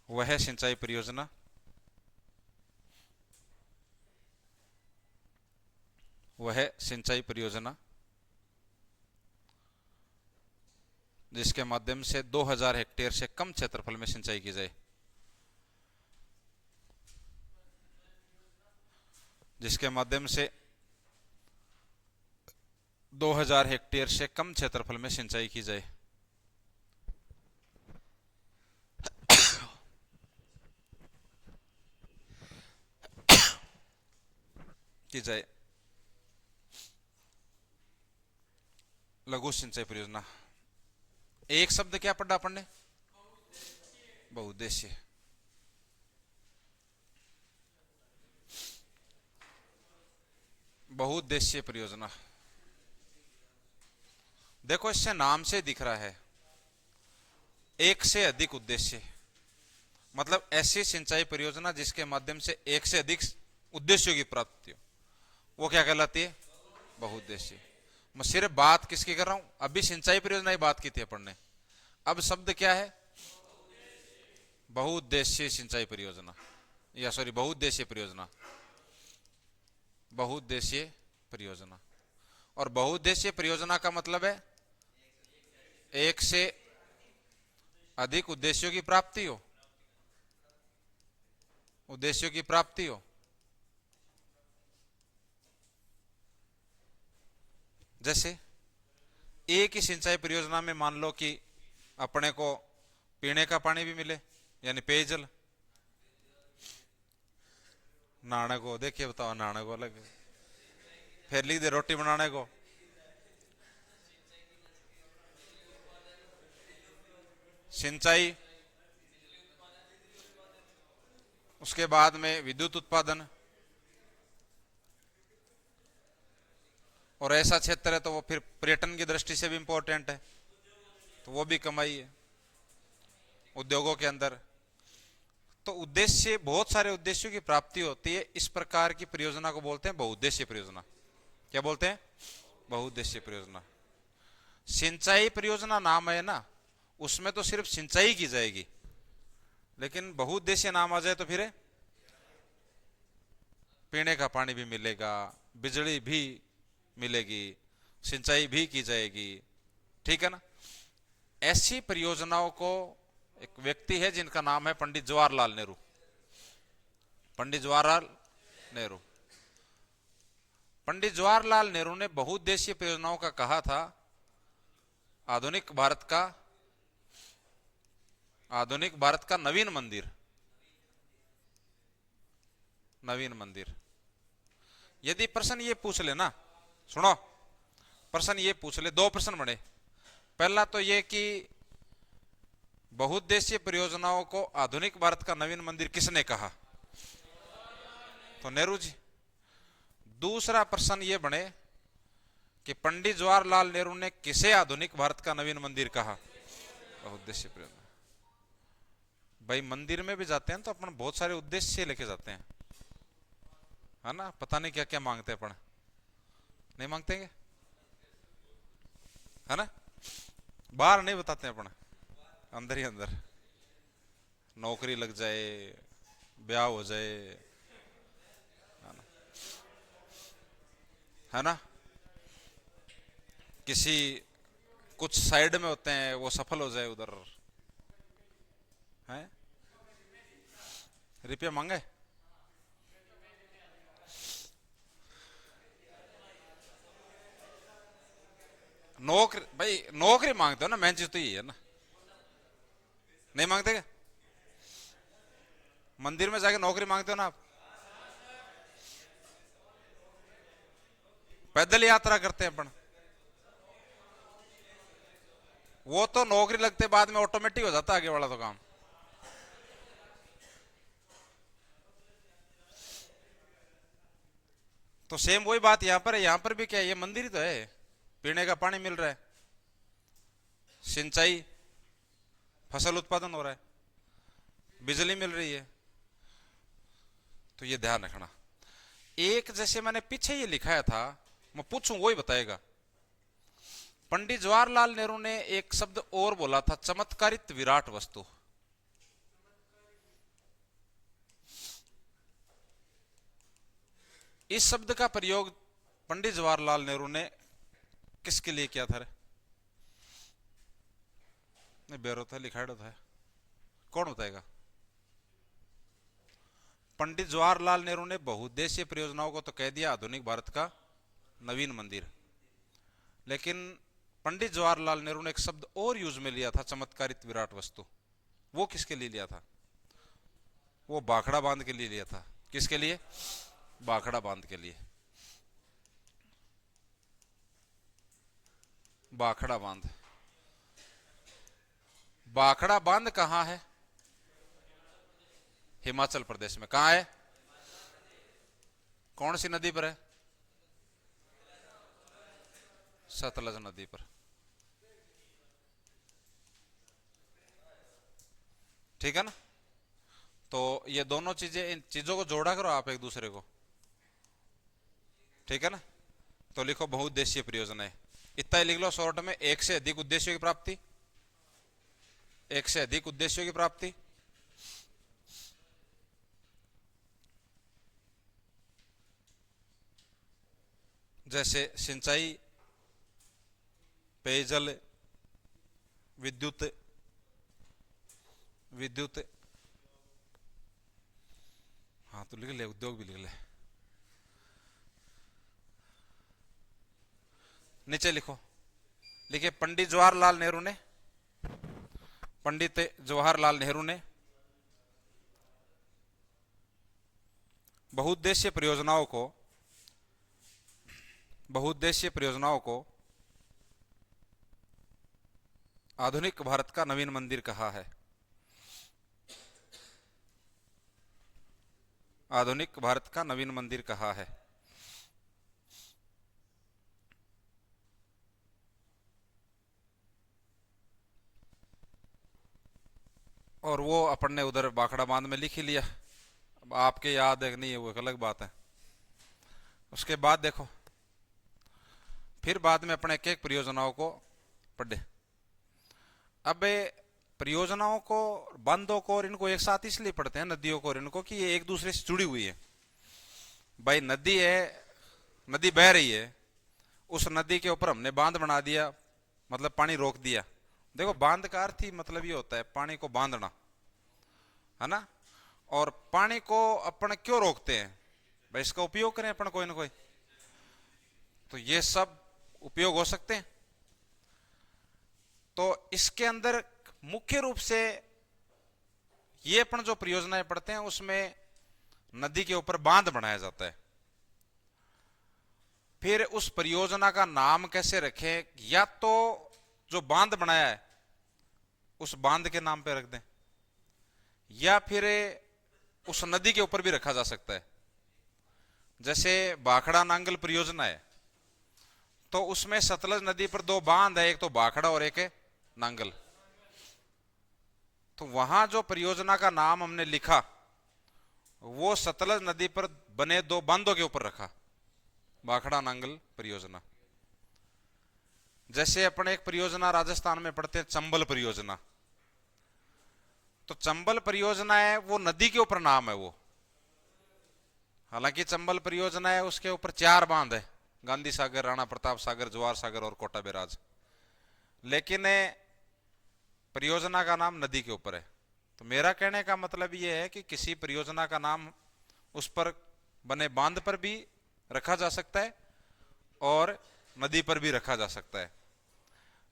वह सिंचाई परियोजना जिसके माध्यम से 2000 हेक्टेयर से कम क्षेत्रफल में सिंचाई की जाए। जिसके माध्यम से 2000 हेक्टेयर से कम क्षेत्रफल में सिंचाई की जाए। लघु सिंचाई परियोजना। एक शब्द क्या पढ़ा अपन ने? बहुउद्देशीय। बहुउद्देशीय परियोजना। देखो इससे नाम से दिख रहा है, एक से अधिक उद्देश्य, मतलब ऐसी सिंचाई परियोजना जिसके माध्यम से एक से अधिक उद्देश्यों की प्राप्ति हो, वो क्या कहलाती है? बहुउद्देशीय। मैं सिर्फ बात किसकी कर रहा हूं? अभी सिंचाई परियोजना की बात की थी अपन ने, अब शब्द क्या है? बहुउद्देशीय सिंचाई परियोजना, या सॉरी बहुउद्देशीय परियोजना। बहुउद्देशीय परियोजना, और बहुउद्देशीय परियोजना का मतलब है एक से अधिक उद्देश्यों की प्राप्ति हो। उद्देश्यों की प्राप्ति हो। जैसे एक ही सिंचाई परियोजना में मान लो कि अपने को पीने का पानी भी मिले, यानी पेयजल। नहाने को, देखिए बताओ, नहाने को अलग, फिर लिख दे रोटी बनाने को। सिंचाई, उसके बाद में विद्युत उत्पादन, और ऐसा क्षेत्र है तो वो फिर पर्यटन की दृष्टि से भी इंपॉर्टेंट है, तो वो भी कमाई है उद्योगों के अंदर। तो उद्देश्य, बहुत सारे उद्देश्यों की प्राप्ति होती है, इस प्रकार की परियोजना को बोलते हैं बहुउद्देशीय परियोजना। क्या बोलते हैं? बहुउद्देशीय परियोजना। सिंचाई परियोजना नाम है ना, उसमें तो सिर्फ सिंचाई की जाएगी, लेकिन बहुउद्देशीय नाम आ जाए तो फिर पीने का पानी भी मिलेगा, बिजली भी मिलेगी, सिंचाई भी की जाएगी, ठीक है ना। ऐसी परियोजनाओं को, एक व्यक्ति है जिनका नाम है पंडित जवाहरलाल नेहरू। पंडित जवाहरलाल नेहरू। पंडित जवाहरलाल नेहरू ने बहुउद्देशीय परियोजनाओं का कहा था आधुनिक भारत का नवीन मंदिर। यदि प्रश्न ये पूछ ले ना, सुनो, प्रश्न ये पूछ ले, दो प्रश्न बने। पहला तो ये कि बहुउद्देशीय परियोजनाओं को आधुनिक भारत का नवीन मंदिर किसने कहा? तो नेहरू जी। दूसरा प्रश्न ये बने कि पंडित जवाहरलाल नेहरू ने किसे आधुनिक भारत का नवीन मंदिर कहा? बहुउद्देशीय परियोजना। भाई मंदिर में भी जाते हैं तो अपन बहुत सारे उद्देश्य लेके जाते हैं, है ना। पता नहीं क्या क्या मांगते हैं अपन, नहीं मांगते हैं, है ना। बाहर नहीं बताते हैं अपन, अंदर ही अंदर। नौकरी लग जाए, ब्याह हो जाए, है ना। है ना। किसी कुछ साइड में होते हैं वो सफल हो जाए उधर है, रुपया मांगे। नौकरी भाई, नौकरी मांगते हो ना, मेन चीज तो ये है ना। नहीं मांगते क्या? मंदिर में जाके नौकरी मांगते हो ना आप? पैदल यात्रा करते हैं अपन, वो तो नौकरी लगते बाद में ऑटोमेटिक हो जाता है आगे वाला तो काम। तो सेम वही बात यहां पर है, यहां पर भी क्या है, ये मंदिर ही तो है, पीने का पानी मिल रहा है, सिंचाई, फसल उत्पादन हो रहा है, बिजली मिल रही है। तो ये ध्यान रखना। एक जैसे मैंने पीछे ये लिखाया था, मैं पूछूं वही बताएगा। पंडित जवाहरलाल नेहरू ने एक शब्द और बोला था, चमत्कारित विराट वस्तु। इस शब्द का प्रयोग पंडित जवाहरलाल नेहरू ने किसके लिए किया था रे? नहीं बेरो था, लिखाड़ा था, कौन बताएगा? पंडित जवाहरलाल नेहरू ने बहुउद्देशीय परियोजनाओं को तो कह दिया आधुनिक भारत का नवीन मंदिर, लेकिन पंडित जवाहरलाल नेहरू ने एक शब्द और यूज में लिया था, चमत्कारित विराट वस्तु। वो किसके लिए लिया था? वो भाखड़ा बांध के लिए लिया था। किसके लिए? भाखड़ा बांध के लिए। भाखड़ा बांध, भाखड़ा बांध कहां है? हिमाचल प्रदेश में। कहां है? कौन सी नदी पर है? सतलज नदी पर। ठीक है ना। तो ये दोनों चीजें, इन चीजों को जोड़ा करो आप एक दूसरे को, ठीक है ना। तो लिखो बहुउद्देशीय परियोजनाएं, इतना ही लिख लो शॉर्ट में। एक से अधिक उद्देश्यों की प्राप्ति, एक से अधिक उद्देश्यों की प्राप्ति, जैसे सिंचाई, पेयजल, विद्युत, विद्युत, हाँ तो लिख ले, उद्योग भी लिख ले। नीचे लिखो, लिखे पंडित जवाहरलाल नेहरू ने, पंडित जवाहरलाल नेहरू ने बहुउद्देशीय परियोजनाओं को, बहुउद्देशीय परियोजनाओं को आधुनिक भारत का नवीन मंदिर कहा है। आधुनिक भारत का नवीन मंदिर कहा है। और वो अपन ने उधर बाखड़ा बांध में लिख ही लिया। अब आपके याद है नहीं है वो एक अलग बात है। उसके बाद देखो, फिर बाद में अपने एक एक परियोजनाओं को पढ़े। अब परियोजनाओं को, बंदों को और इनको एक साथ इसलिए पढ़ते हैं, नदियों को और इनको, कि ये एक दूसरे से जुड़ी हुई है। भाई नदी है, नदी बह रही है, उस नदी के ऊपर हमने बांध बना दिया, मतलब पानी रोक दिया। देखो बांध का अर्थ ही मतलब ये होता है पानी को बांधना, है ना। और पानी को अपन क्यों रोकते हैं? भाई इसका उपयोग करें अपन कोई ना कोई, तो ये सब उपयोग हो सकते हैं। तो इसके अंदर मुख्य रूप से ये अपन जो परियोजनाएं पढ़ते हैं उसमें नदी के ऊपर बांध बनाया जाता है। फिर उस परियोजना का नाम कैसे रखें? या तो जो बांध बनाया है उस बांध के नाम पे रख दें, या फिर उस नदी के ऊपर भी रखा जा सकता है। जैसे भाखड़ा नांगल परियोजना है, तो उसमें सतलज नदी पर दो बांध है, एक तो भाखड़ा और एक है नांगल। तो वहां जो परियोजना का नाम हमने लिखा वो सतलज नदी पर बने दो बांधों के ऊपर रखा, भाखड़ा नांगल परियोजना। जैसे अपन एक परियोजना राजस्थान में पढ़ते हैं, चंबल परियोजना। तो चंबल परियोजना है वो नदी के ऊपर नाम है वो, हालांकि चंबल परियोजना है उसके ऊपर 4 बांध है, गांधी सागर, राणा प्रताप सागर, जवाहर सागर और कोटा बैराज। लेकिन परियोजना का नाम नदी के ऊपर है। तो मेरा कहने का मतलब ये है कि किसी परियोजना का नाम उस पर बने बांध पर भी रखा जा सकता है और नदी पर भी रखा जा सकता है,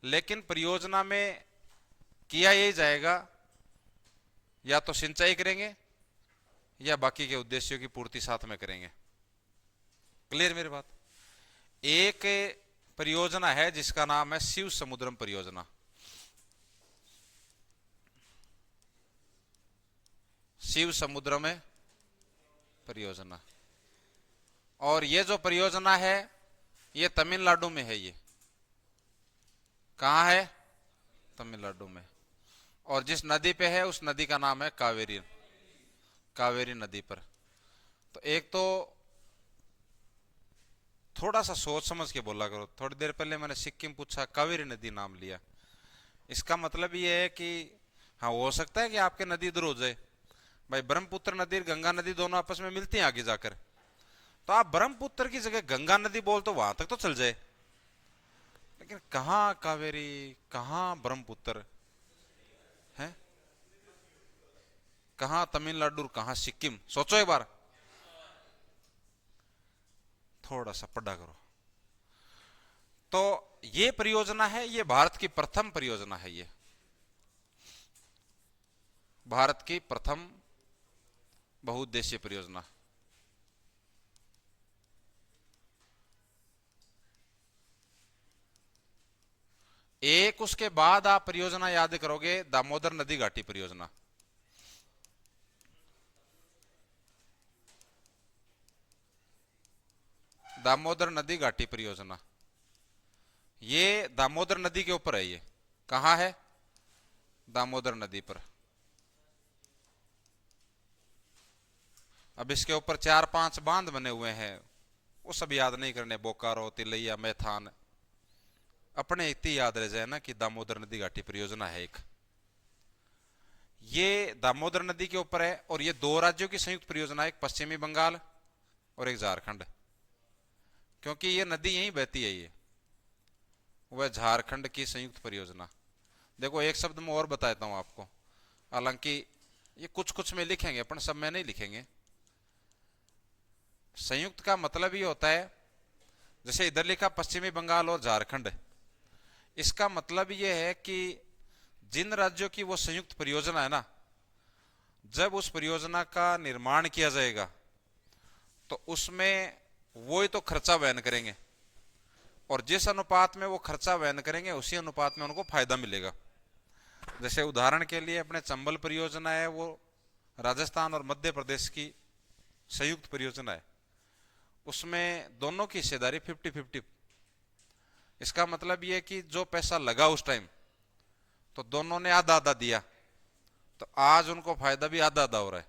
लेकिन परियोजना में किया यही जाएगा, या तो सिंचाई करेंगे या बाकी के उद्देश्यों की पूर्ति साथ में करेंगे। क्लियर मेरी बात? एक परियोजना है जिसका नाम है शिव समुद्रम परियोजना। शिव समुद्रम है परियोजना, और ये जो परियोजना है ये तमिलनाडु में है। ये कहाँ है? तमिलनाडु में। और जिस नदी पे है उस नदी का नाम है कावेरी। कावेरी नदी पर। तो एक तो थोड़ा सा सोच समझ के बोला करो। थोड़ी देर पहले मैंने सिक्किम पूछा, कावेरी नदी नाम लिया। इसका मतलब ये है कि हाँ, हो सकता है कि आपके नदी इधर हो जाए। भाई ब्रह्मपुत्र नदी, गंगा नदी दोनों आपस में मिलती हैं आगे जाकर, तो आप ब्रह्मपुत्र की जगह गंगा नदी बोल तो वहां तक तो चल जाए, लेकिन कहाँ कावेरी, कहाँ ब्रह्मपुत्र है, कहाँ तमिलनाडु, कहाँ सिक्किम? सोचो एक बार, थोड़ा सा पढ़ा करो। तो ये परियोजना है, ये भारत की प्रथम परियोजना है। ये भारत की प्रथम बहुउद्देशीय परियोजना। एक उसके बाद आप परियोजना याद करोगे, दामोदर नदी घाटी परियोजना। दामोदर नदी घाटी परियोजना, ये दामोदर नदी के ऊपर है। ये कहां है? दामोदर नदी पर। अब इसके ऊपर 4-5 बांध बने हुए हैं, वो सब याद नहीं करने, बोकारो, तिलैया, मैथान, अपने इतनी याद रह जाए ना कि दामोदर नदी घाटी परियोजना है एक। ये दामोदर नदी के ऊपर है, और ये 2 राज्यों की संयुक्त परियोजना है, एक पश्चिमी बंगाल और एक झारखंड। क्योंकि ये नदी यहीं बहती है, ये वह झारखंड की संयुक्त परियोजना। देखो एक शब्द में और बताता हूं आपको, हालांकि ये कुछ कुछ में लिखेंगे अपन, सब में नहीं लिखेंगे। संयुक्त का मतलब ये होता है, जैसे इधर लिखा पश्चिमी बंगाल और झारखंड, इसका मतलब ये है कि जिन राज्यों की वो संयुक्त परियोजना है ना, जब उस परियोजना का निर्माण किया जाएगा तो उसमें वो ही तो खर्चा वहन करेंगे, और जिस अनुपात में वो खर्चा वहन करेंगे उसी अनुपात में उनको फायदा मिलेगा। जैसे उदाहरण के लिए अपने चंबल परियोजना है, वो राजस्थान और मध्य प्रदेश की संयुक्त परियोजना है, उसमें दोनों की हिस्सेदारी 50-50। इसका मतलब ये कि जो पैसा लगा उस टाइम, तो दोनों ने आधा आधा दिया, तो आज उनको फायदा भी आधा आधा हो रहा है।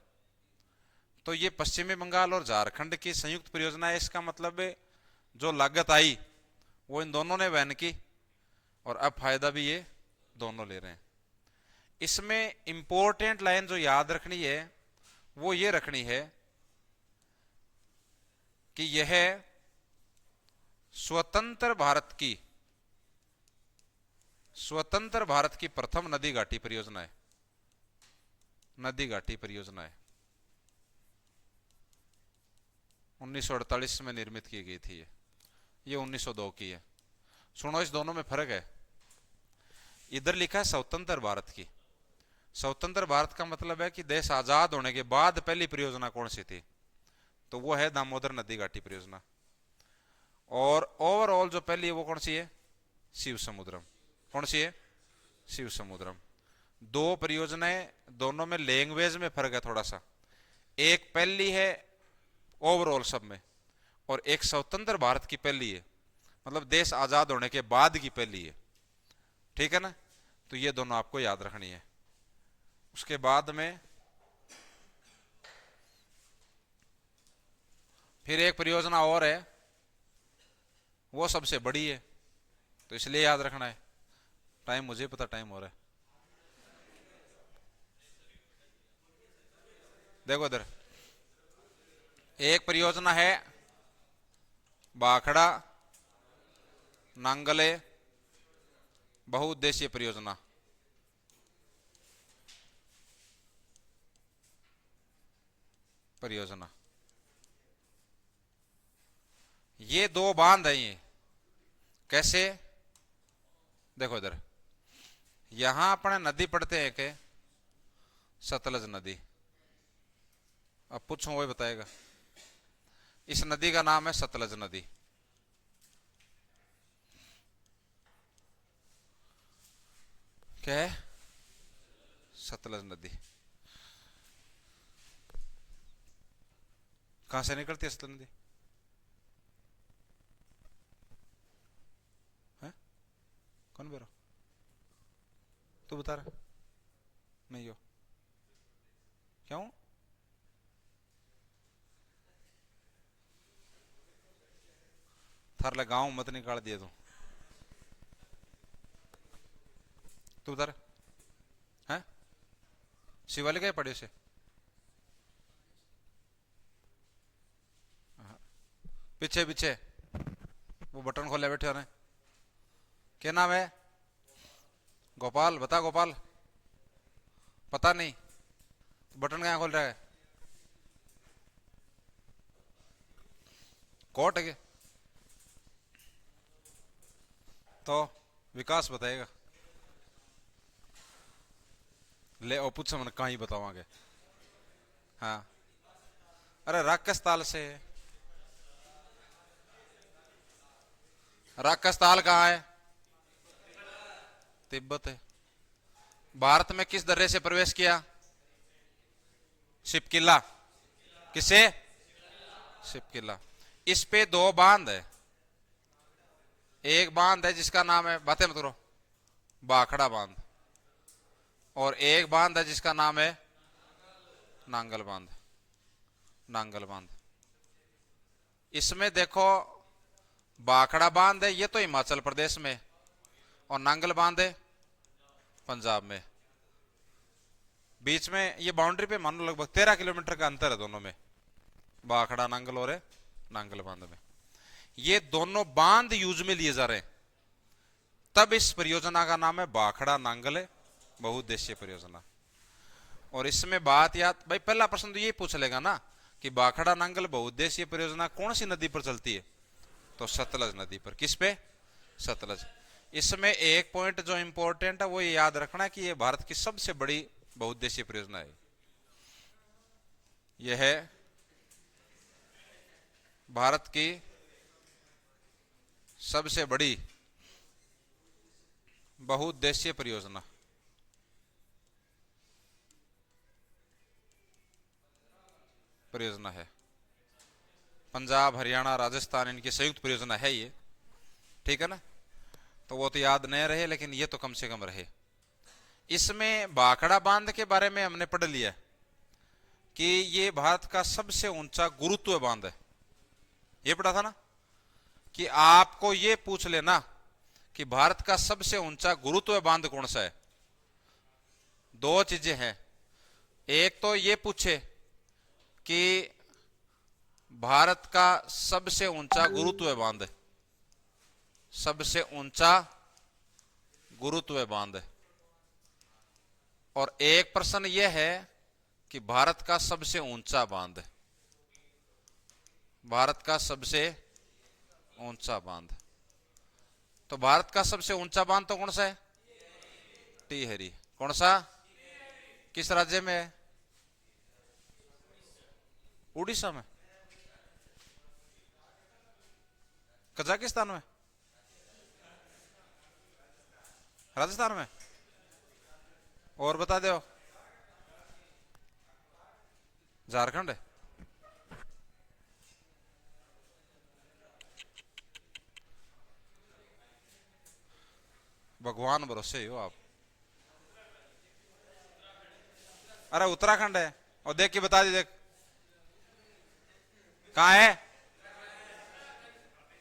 तो ये पश्चिमी बंगाल और झारखंड की संयुक्त परियोजना है। इसका मतलब है जो लागत आई वो इन दोनों ने वहन की, और अब फायदा भी ये दोनों ले रहे हैं। इसमें इंपॉर्टेंट लाइन जो याद रखनी है वो ये रखनी है कि यह स्वतंत्र भारत की प्रथम नदी घाटी परियोजना है। नदी घाटी परियोजना है, 1948 में निर्मित की गई थी। ये 1902 की है। सुनो, इस दोनों में फर्क है। इधर लिखा है स्वतंत्र भारत की। स्वतंत्र भारत का मतलब है कि देश आजाद होने के बाद पहली परियोजना कौन सी थी, तो वो है दामोदर नदी घाटी परियोजना। और ओवरऑल जो पहली है वो कौन सी है? शिव समुद्रम। कौन सी है? शिव समुद्रम। 2 परियोजनाएं, दोनों में लैंग्वेज में फर्क है थोड़ा सा। एक पहली है ओवरऑल सब में, और एक स्वतंत्र भारत की पहली है, मतलब देश आजाद होने के बाद की पहली है। ठीक है ना? तो ये दोनों आपको याद रखनी है। उसके बाद में फिर एक परियोजना और है, वो सबसे बड़ी है, तो इसलिए याद रखना है। टाइम मुझे पता, टाइम हो रहा है। देखो इधर एक परियोजना है भाखड़ा नांगले बहुउद्देशीय परियोजना। परियोजना ये दो बांध है। ये कैसे, देखो इधर, यहां अपने नदी पढ़ते हैं के सतलज नदी। अब पूछो वही बताएगा। इस नदी का नाम है सतलज नदी। क्या है? सतलज नदी। कहां से निकलती है सतलज नदी? है? कौन बोल रहा? तू बता रहा? नहीं हो? क्यों? थार गांव मत निकाल दिए तू बता रहा है? शिवालिक है पड़े से? पीछे पीछे वो बटन खोले बैठे होने। क्या नाम है? गोपाल, बता गोपाल। पता नहीं बटन कहाँ खोल रहा है? कोट है तो विकास बताएगा। ले और पूछ मन कहीं बतावांगे। हाँ, अरे राक्षस ताल से। राक्षस ताल कहाँ है? तिब्बत है। भारत में किस दर्रे से प्रवेश किया? शिपकिला। किसे? शिपकिला। इस पे दो बांध है। एक बांध है जिसका नाम है, बातें मत करो, बाखड़ा बांध, और एक बांध है जिसका नाम है नांगल बांध। नांगल बांध। इसमें देखो, बाखड़ा बांध है ये तो हिमाचल प्रदेश में, और नांगल बांध है पंजाब में। बीच में ये बाउंड्री पे मानो लगभग 13 किलोमीटर का अंतर है दोनों में, बाखड़ा नांगल और नांगल बांध में। ये दोनों बांध यूज में लिए जा रहे हैं, तब इस परियोजना का नाम है बाखड़ा नांगल बहुउद्देशीय परियोजना। और इसमें बात याद, भाई पहला प्रश्न तो ये पूछ लेगा ना कि बाखड़ा नांगल बहुउद्देशीय परियोजना कौन सी नदी पर चलती है? तो सतलज नदी पर। किस पे? सतलज। इसमें एक पॉइंट जो इंपॉर्टेंट है वो ये याद रखना है कि ये भारत की सबसे बड़ी बहुउद्देशीय परियोजना है। यह है भारत की सबसे बड़ी बहुउद्देशीय परियोजना। परियोजना है पंजाब, हरियाणा, राजस्थान, इनकी संयुक्त परियोजना है ये, ठीक है ना? तो वो तो याद नहीं रहे, लेकिन ये तो कम से कम रहे। इसमें बाखड़ा बांध के बारे में हमने पढ़ लिया कि ये भारत का सबसे ऊंचा गुरुत्व बांध है। ये पढ़ा था ना कि आपको ये पूछ लेना कि भारत का सबसे ऊंचा गुरुत्व बांध कौन सा है। दो चीजें हैं, एक तो ये पूछे कि भारत का सबसे ऊंचा गुरुत्व बांध, सबसे ऊंचा गुरुत्व बांध, और एक प्रश्न यह है कि भारत का सबसे ऊंचा बांध, भारत का सबसे ऊंचा बांध। तो भारत का सबसे ऊंचा बांध तो कौन सा है? टिहरी। कौन सा? किस राज्य में है? उड़ीसा में? कजाकिस्तान में? राजस्थान में? और बता दो। झारखंड है? भगवान भरोसे हो आप। अरे उत्तराखंड है। और देख के बता दी, देख कहां है?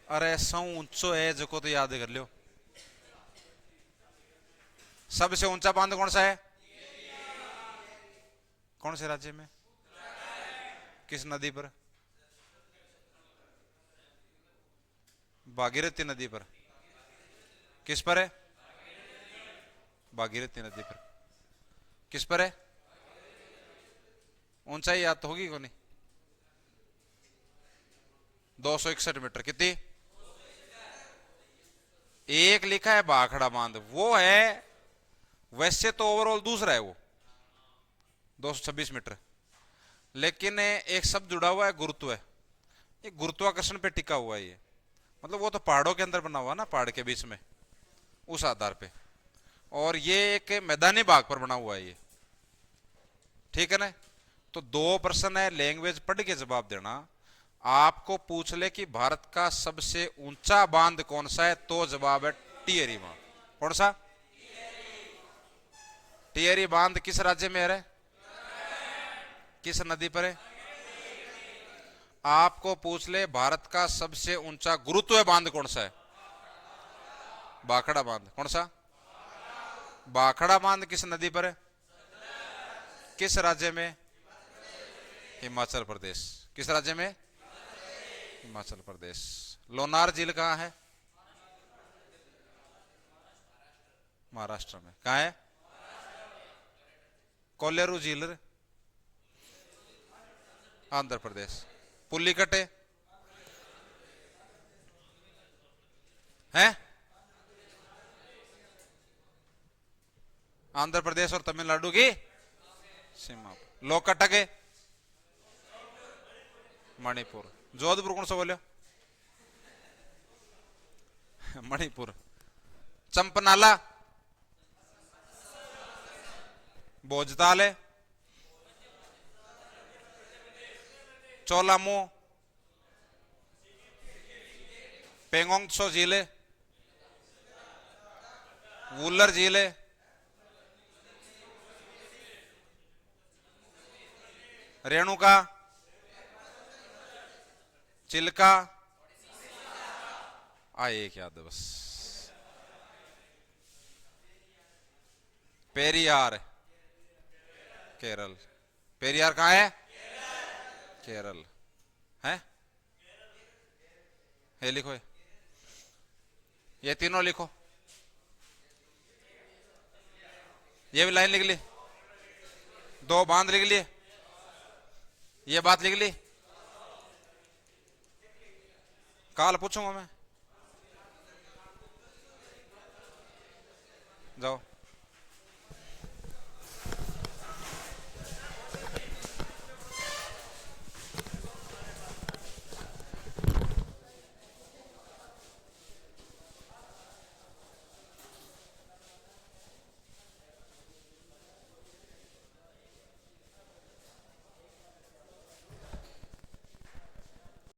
अरे सौ ऊंचो है जो को तो याद कर लियो। सबसे ऊंचा बांध कौन सा है? कौन से राज्य में? किस नदी पर? भागीरथी नदी पर। किस पर है? भागीरथी नदी पर। किस पर है? ऊंचाई याद तो होगी को नहीं? 261 मीटर। कितनी? एक लिखा है भाखड़ा बांध, वो है वैसे तो ओवरऑल दूसरा है वो 226 मीटर, लेकिन एक शब्द जुड़ा हुआ है गुरुत्व है, ये गुरुत्वाकर्षण पे टिका हुआ है ये, मतलब वो तो पहाड़ों के अंदर बना हुआ ना, पहाड़ के बीच में, उस आधार पे। और ये एक मैदानी भाग पर बना हुआ है ये, ठीक है ना। तो दो प्रश्न है, लैंग्वेज पढ़ के जवाब देना। आपको पूछ ले कि भारत का सबसे ऊंचा बांध कौन सा है, तो जवाब है टिहरी बांध। कौन सा? टिहरी बांध किस राज्य में है? किस नदी पर है? आपको पूछ ले भारत का सबसे ऊंचा गुरुत्व बांध कौन सा है? भाखड़ा बांध। कौन सा? भाखड़ा बांध किस नदी पर है? किस राज्य में? हिमाचल प्रदेश। किस राज्य में? हिमाचल प्रदेश। लोनार झील कहां है? महाराष्ट्र में। कहां है? कोलेरू झील आंध्र प्रदेश। पुलिकट है आंध्र प्रदेश और तमिलनाडु की सीमा। लोकटक है मणिपुर। जोधपुर कौन सा बोले? मणिपुर। चंपनाला भोजताल है। चोलामू पेंगोंग त्सो झील है। वुलर झील है। रेणुका, चिल्का, एक याद है बस। पेरियार केरल। पेरियार कहां है? केरल है। ये लिखो, ये तीनों लिखो। ये भी लाइन लिख ली, दो बांध लिख लिए, ये बात लिख ली। काल पूछूंगा मैं, जाओ।